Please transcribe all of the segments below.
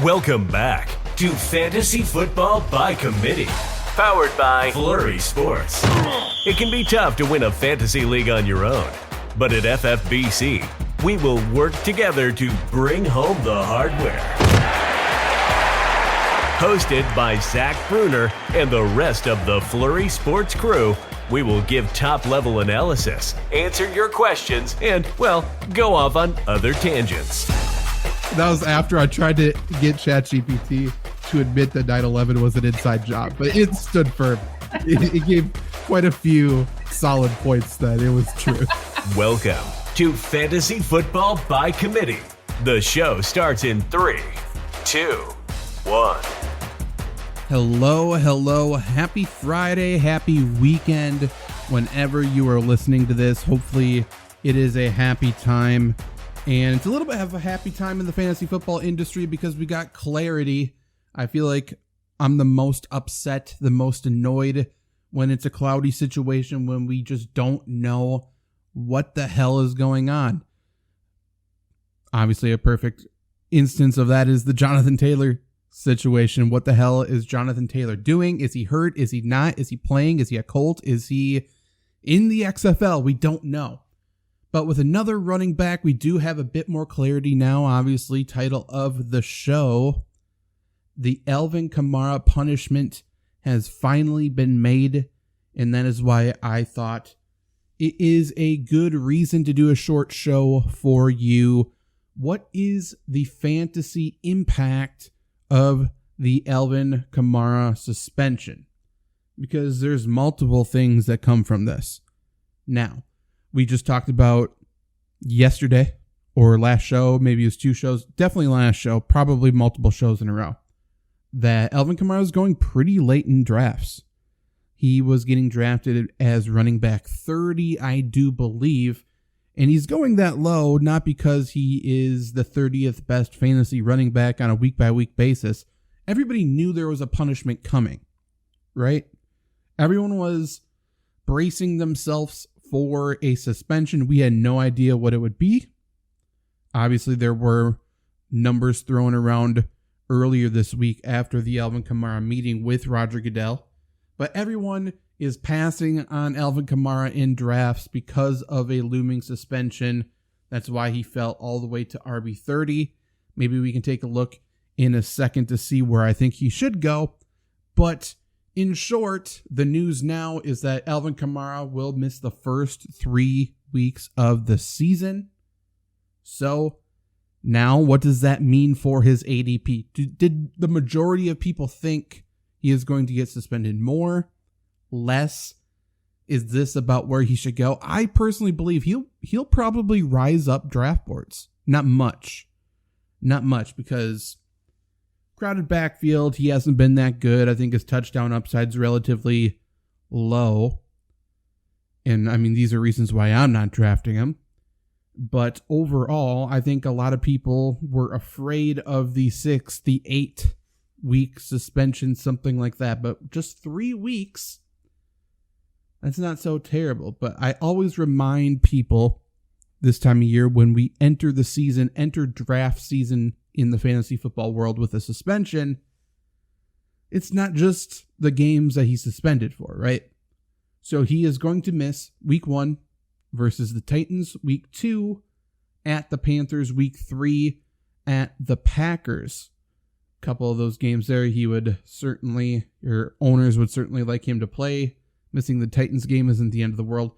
Welcome back to Fantasy Football by Committee, powered by Flurry Sports. It can be tough to win a fantasy league on your own, but at FFBC, we will work together to bring home the hardware. Hosted by Zach Bruner and the rest of the Flurry Sports crew, we will give top-level analysis, answer your questions, and, well, go off on other tangents. That was after I tried to get ChatGPT to admit that 9/11 was an inside job, but it stood firm. It gave quite a few solid points that it was true. Welcome to Fantasy Football by Committee. The show starts in 3, 2, 1. Hello. Happy Friday, happy weekend. Whenever you are listening to this, hopefully it is a happy time. And it's a little bit of a happy time in the fantasy football industry because we got clarity. I feel like I'm the most upset, the most annoyed when it's a cloudy situation, when we just don't know what the hell is going on. Obviously, a perfect instance of that is the Jonathan Taylor situation. What the hell is Jonathan Taylor doing? Is he hurt? Is he not? Is he playing? Is he a Colt? Is he in the XFL? We don't know. But with another running back, we do have a bit more clarity now. Obviously, title of the show, the Alvin Kamara punishment has finally been made. And that is why I thought it is a good reason to do a short show for you. What is the fantasy impact of the Alvin Kamara suspension? Because there's multiple things that come from this. Now, we just talked about yesterday or last show, maybe it was 2 shows, definitely last show, probably multiple shows in a row, that Alvin Kamara is going pretty late in drafts. He was getting drafted as running back 30, I do believe, and he's going that low not because he is the 30th best fantasy running back on a week-by-week basis. Everybody knew there was a punishment coming, right? Everyone was bracing themselves for a suspension. We had no idea what it would be. Obviously, there were numbers thrown around earlier this week after the Alvin Kamara meeting with Roger Goodell. But everyone is passing on Alvin Kamara in drafts because of a looming suspension. That's why he fell all the way to RB30. Maybe we can take a look in a second to see where I think he should go. But in short, the news now is that Alvin Kamara will miss the first 3 weeks of the season. So now what does that mean for his ADP? Did the majority of people think he is going to get suspended more? Less? Is this about where he should go? I personally believe he'll probably rise up draft boards. Not much because crowded backfield, he hasn't been that good. I think his touchdown upside's relatively low. And I mean, these are reasons why I'm not drafting him. But overall, I think a lot of people were afraid of the 6, the 8-week suspension, something like that. But just 3 weeks, that's not so terrible. But I always remind people this time of year when we enter the season, enter draft season in the fantasy football world with a suspension, it's not just the games that he's suspended for, right? So he is going to miss week 1 versus the Titans, week 2 at the Panthers, week 3 at the Packers. A couple of those games there, your owners would certainly like him to play. Missing the Titans game isn't the end of the world.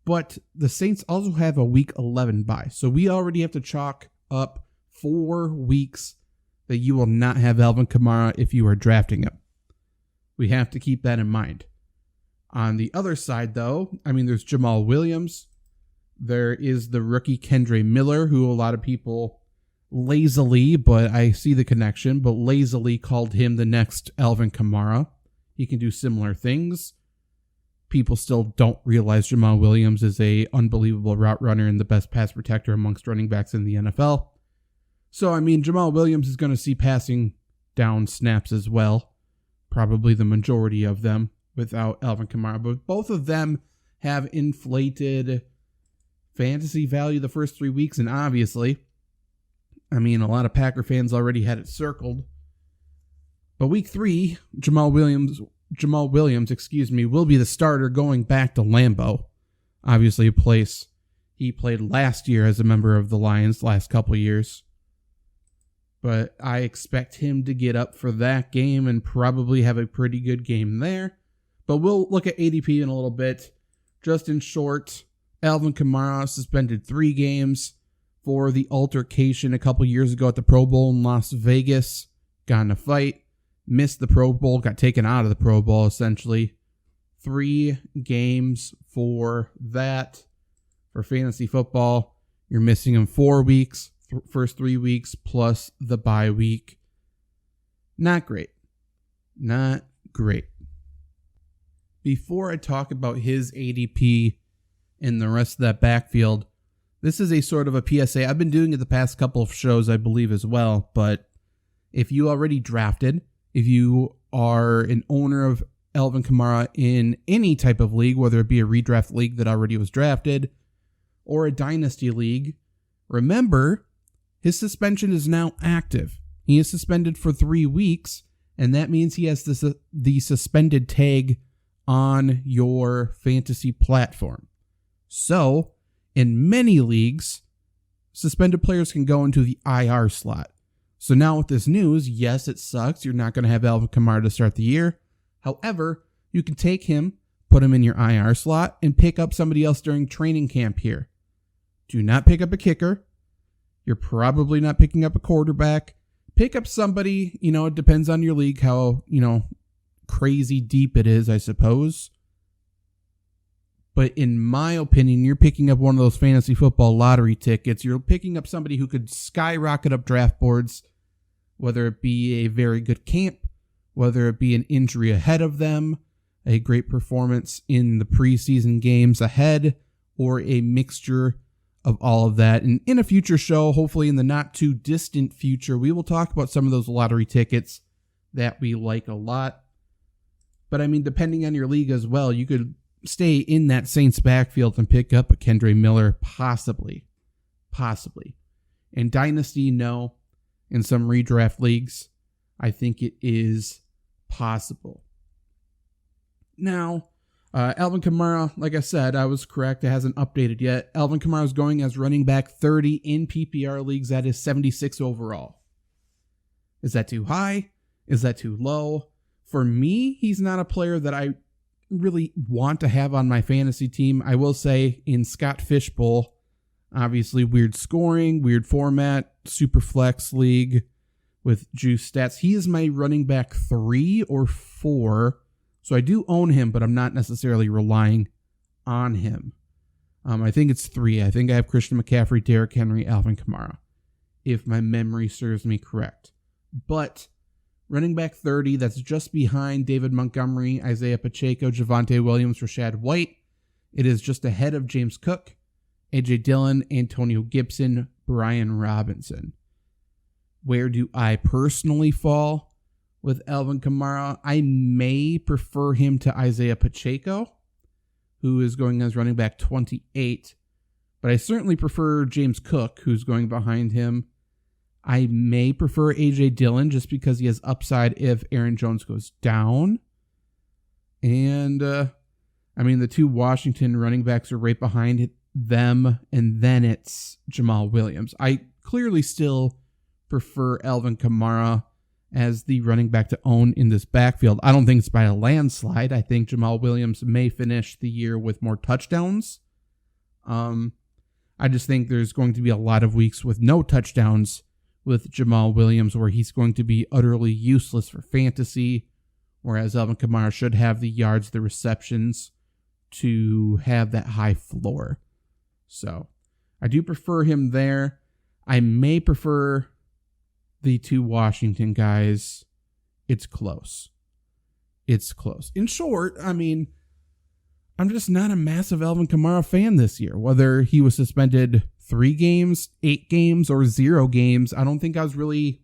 But the Saints also have a week 11 bye. So we already have to chalk up 4 weeks that you will not have Alvin Kamara if you are drafting him. We have to keep that in mind. On the other side, though, I mean, there's Jamal Williams. There is the rookie Kendre Miller, who a lot of people lazily, but I see the connection, but lazily called him the next Alvin Kamara. He can do similar things. People still don't realize Jamal Williams is a unbelievable route runner and the best pass protector amongst running backs in the NFL. So, I mean, Jamal Williams is going to see passing down snaps as well. Probably the majority of them without Alvin Kamara. But both of them have inflated fantasy value the first 3 weeks. And obviously, I mean, a lot of Packer fans already had it circled. But week 3, Jamal Williams, will be the starter going back to Lambeau. Obviously a place he played last year as a member of the Lions, last couple years. But I expect him to get up for that game and probably have a pretty good game there. But we'll look at ADP in a little bit. Just in short, Alvin Kamara suspended 3 games for the altercation a couple years ago at the Pro Bowl in Las Vegas. Got in a fight, missed the Pro Bowl, got taken out of the Pro Bowl essentially. 3 games for that. For fantasy football, you're missing him 4 weeks, first 3 weeks plus the bye week. Not great. Not great. Before I talk about his ADP and the rest of that backfield, this is a sort of a PSA. I've been doing it the past couple of shows, I believe, as well. But if you already drafted, if you are an owner of Alvin Kamara in any type of league, whether it be a redraft league that already was drafted or a dynasty league, remember, his suspension is now active. He is suspended for 3 weeks, and that means he has the suspended tag on your fantasy platform. So, in many leagues, suspended players can go into the IR slot. So now with this news, yes, it sucks. You're not going to have Alvin Kamara to start the year. However, you can take him, put him in your IR slot, and pick up somebody else during training camp here. Do not pick up a kicker. You're probably not picking up a quarterback. Pick up somebody, it depends on your league, how, crazy deep it is, I suppose. But in my opinion, you're picking up one of those fantasy football lottery tickets. You're picking up somebody who could skyrocket up draft boards, whether it be a very good camp, whether it be an injury ahead of them, a great performance in the preseason games ahead, or a mixture of all of that. And in a future show, hopefully in the not too distant future, we will talk about some of those lottery tickets that we like a lot. But I mean, depending on your league as well, you could stay in that Saints backfield and pick up a Kendre Miller, possibly. In Dynasty, no. In some redraft leagues, I think it is possible. Now, Alvin Kamara, like I said, I was correct. It hasn't updated yet. Alvin Kamara is going as running back 30 in PPR leagues. That is 76 overall. Is that too high? Is that too low? For me, he's not a player that I really want to have on my fantasy team. I will say in Scott Fishbowl, obviously weird scoring, weird format, super flex league with juice stats. He is my running back 3 or 4. So I do own him, but I'm not necessarily relying on him. I think it's 3. I think I have Christian McCaffrey, Derrick Henry, Alvin Kamara, if my memory serves me correct. But running back 30, that's just behind David Montgomery, Isaiah Pacheco, Javonte Williams, Rashad White. It is just ahead of James Cook, A.J. Dillon, Antonio Gibson, Brian Robinson. Where do I personally fall with Alvin Kamara? I may prefer him to Isaiah Pacheco, who is going as running back 28. But I certainly prefer James Cook, who's going behind him. I may prefer A.J. Dillon just because he has upside if Aaron Jones goes down. And, the 2 Washington running backs are right behind them, and then it's Jamal Williams. I clearly still prefer Alvin Kamara as the running back to own in this backfield. I don't think it's by a landslide. I think Jamal Williams may finish the year with more touchdowns. I just think there's going to be a lot of weeks with no touchdowns with Jamal Williams where he's going to be utterly useless for fantasy, whereas Alvin Kamara should have the yards, the receptions to have that high floor. So I do prefer him there. I may prefer the 2 Washington guys. It's close. In short, I'm just not a massive Alvin Kamara fan this year. Whether he was suspended 3 games, 8 games, or 0 games, I don't think I was really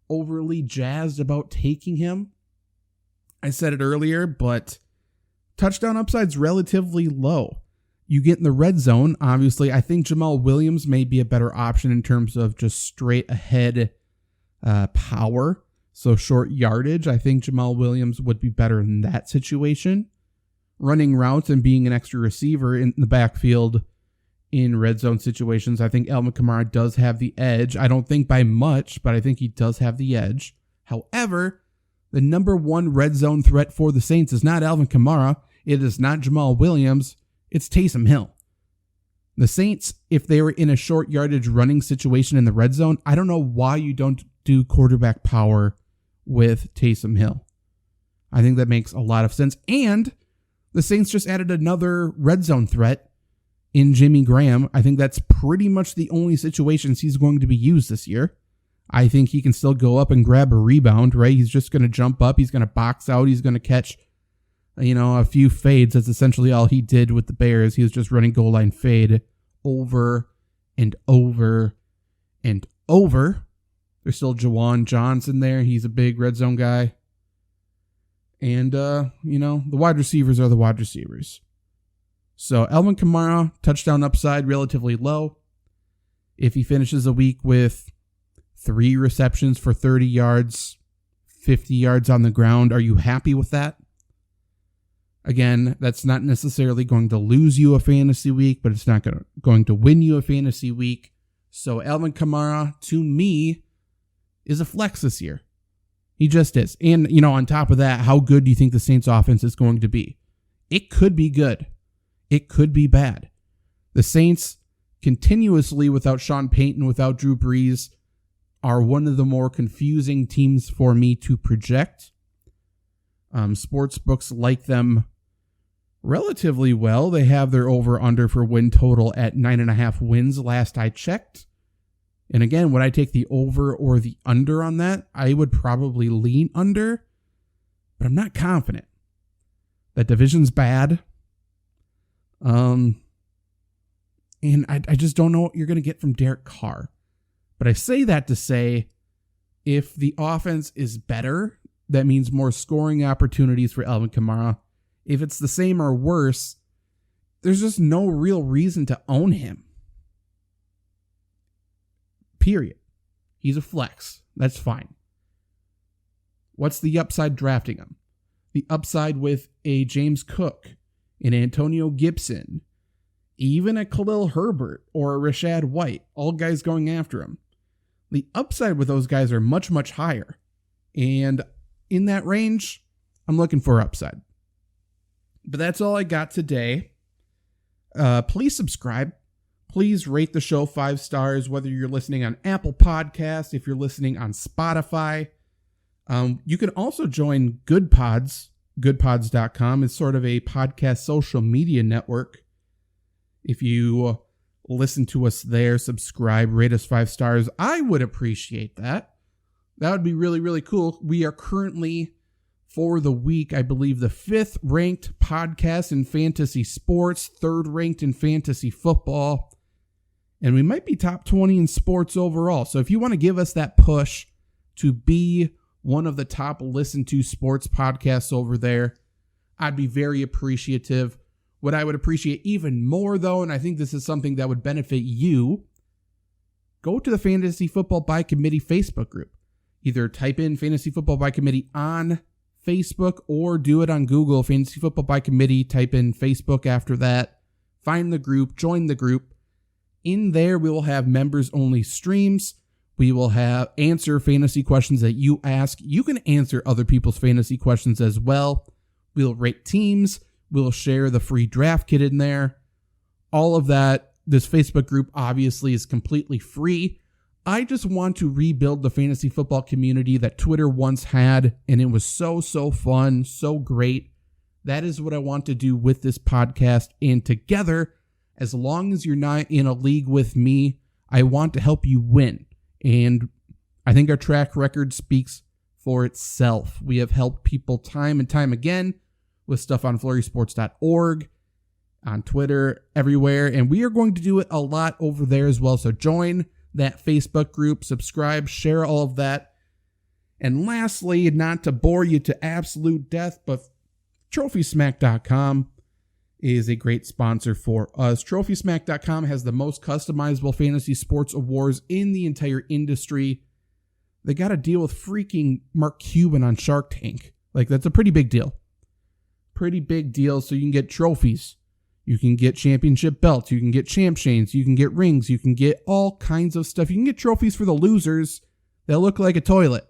overly jazzed about taking him. I said it earlier, but touchdown upside's relatively low. You get in the red zone, obviously. I think Jamal Williams may be a better option in terms of just straight ahead power. So short yardage, I think Jamal Williams would be better in that situation. Running routes and being an extra receiver in the backfield in red zone situations, I think Alvin Kamara does have the edge. I don't think by much, but I think he does have the edge. However, the number one red zone threat for the Saints is not Alvin Kamara. It is not Jamal Williams. It's Taysom Hill. The Saints, if they were in a short yardage running situation in the red zone, I don't know why you don't do quarterback power with Taysom Hill. I think that makes a lot of sense. And the Saints just added another red zone threat in Jimmy Graham. I think that's pretty much the only situations he's going to be used this year. I think he can still go up and grab a rebound, right? He's just going to jump up. He's going to box out. He's going to catch, a few fades. That's essentially all he did with the Bears. He was just running goal line fade over and over and over. There's still Jawan Johnson there. He's a big red zone guy. And, the wide receivers are the wide receivers. So Alvin Kamara, touchdown upside, relatively low. If he finishes a week with 3 receptions for 30 yards, 50 yards on the ground, are you happy with that? Again, that's not necessarily going to lose you a fantasy week, but it's not going to win you a fantasy week. So Alvin Kamara, to me, is a flex this year. He just is. And, on top of that, how good do you think the Saints offense is going to be? It could be good. It could be bad. The Saints, continuously without Sean Payton, without Drew Brees, are one of the more confusing teams for me to project. Sports books like them relatively well. They have their over-under for win total at 9.5 wins last I checked. And again, would I take the over or the under on that? I would probably lean under, but I'm not confident. That division's bad. And I just don't know what you're going to get from Derek Carr. But I say that to say, if the offense is better, that means more scoring opportunities for Alvin Kamara. If it's the same or worse, there's just no real reason to own him. Period. He's a flex. That's fine. What's the upside drafting him? The upside with a James Cook, an Antonio Gibson, even a Khalil Herbert or a Rashad White, all guys going after him. The upside with those guys are much, much higher. And in that range, I'm looking for upside. But that's all I got today. Please subscribe. Please rate the show 5 stars, whether you're listening on Apple Podcasts, if you're listening on Spotify. You can also join Good Pods. Goodpods.com is sort of a podcast social media network. If you listen to us there, subscribe, rate us 5 stars, I would appreciate that. That would be really, really cool. We are currently, for the week, I believe, the 5th ranked podcast in fantasy sports, 3rd ranked in fantasy football, and we might be top 20 in sports overall. So if you want to give us that push to be one of the top listened to sports podcasts over there, I'd be very appreciative. What I would appreciate even more, though, and I think this is something that would benefit you, go to the Fantasy Football by Committee Facebook group. Either type in Fantasy Football by Committee on Facebook or do it on Google, Fantasy Football by Committee, type in Facebook after that, find the group, join the group. In there, we will have members-only streams. We will answer fantasy questions that you ask. You can answer other people's fantasy questions as well. We'll rate teams. We'll share the free draft kit in there. All of that. This Facebook group obviously is completely free. I just want to rebuild the fantasy football community that Twitter once had, and it was so fun, so great. That is what I want to do with this podcast, and together, as long as you're not in a league with me, I want to help you win. And I think our track record speaks for itself. We have helped people time and time again with stuff on flurrysports.org, on Twitter, everywhere. And we are going to do it a lot over there as well. So join that Facebook group, subscribe, share all of that. And lastly, not to bore you to absolute death, but TrophySmack.com is a great sponsor for us. TrophySmack.com has the most customizable fantasy sports awards in the entire industry. They got to deal with freaking Mark Cuban on Shark Tank. Like, that's a pretty big deal. Pretty big deal. So you can get trophies. You can get championship belts. You can get champ chains. You can get rings. You can get all kinds of stuff. You can get trophies for the losers that look like a toilet.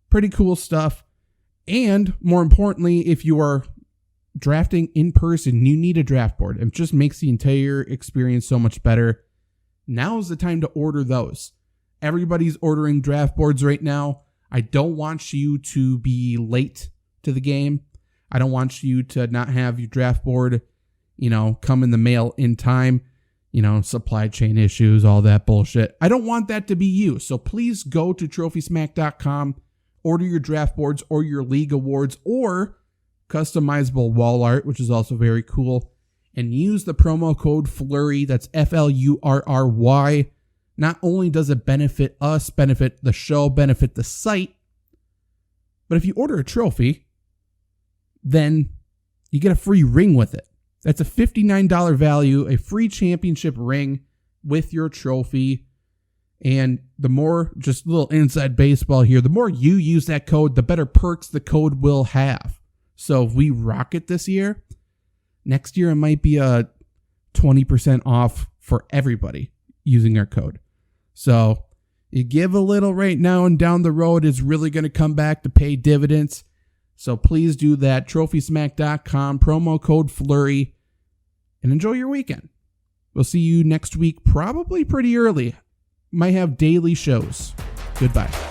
Pretty cool stuff. And more importantly, if you are drafting in person, you need a draft board. It just makes the entire experience so much better. Now is the time to order those. Everybody's ordering draft boards right now. I don't want you to be late to the game. I don't want you to not have your draft board, come in the mail in time. Supply chain issues, all that bullshit. I don't want that to be you. So please go to TrophySmack.com, order your draft boards or your league awards or customizable wall art, which is also very cool, and use the promo code FLURRY. That's FLURRY. Not only does it benefit us, benefit the show, benefit the site, but if you order a trophy, then you get a free ring with it. That's a $59 value, a free championship ring with your trophy. And the more, just a little inside baseball here, the more you use that code, the better perks the code will have. So if we rock it this year, next year it might be a 20% off for everybody using our code. So you give a little right now, and down the road is really going to come back to pay dividends. So please do that. TrophySmack.com, promo code FLURRY, and enjoy your weekend. We'll see you next week, probably pretty early. Might have daily shows. Goodbye.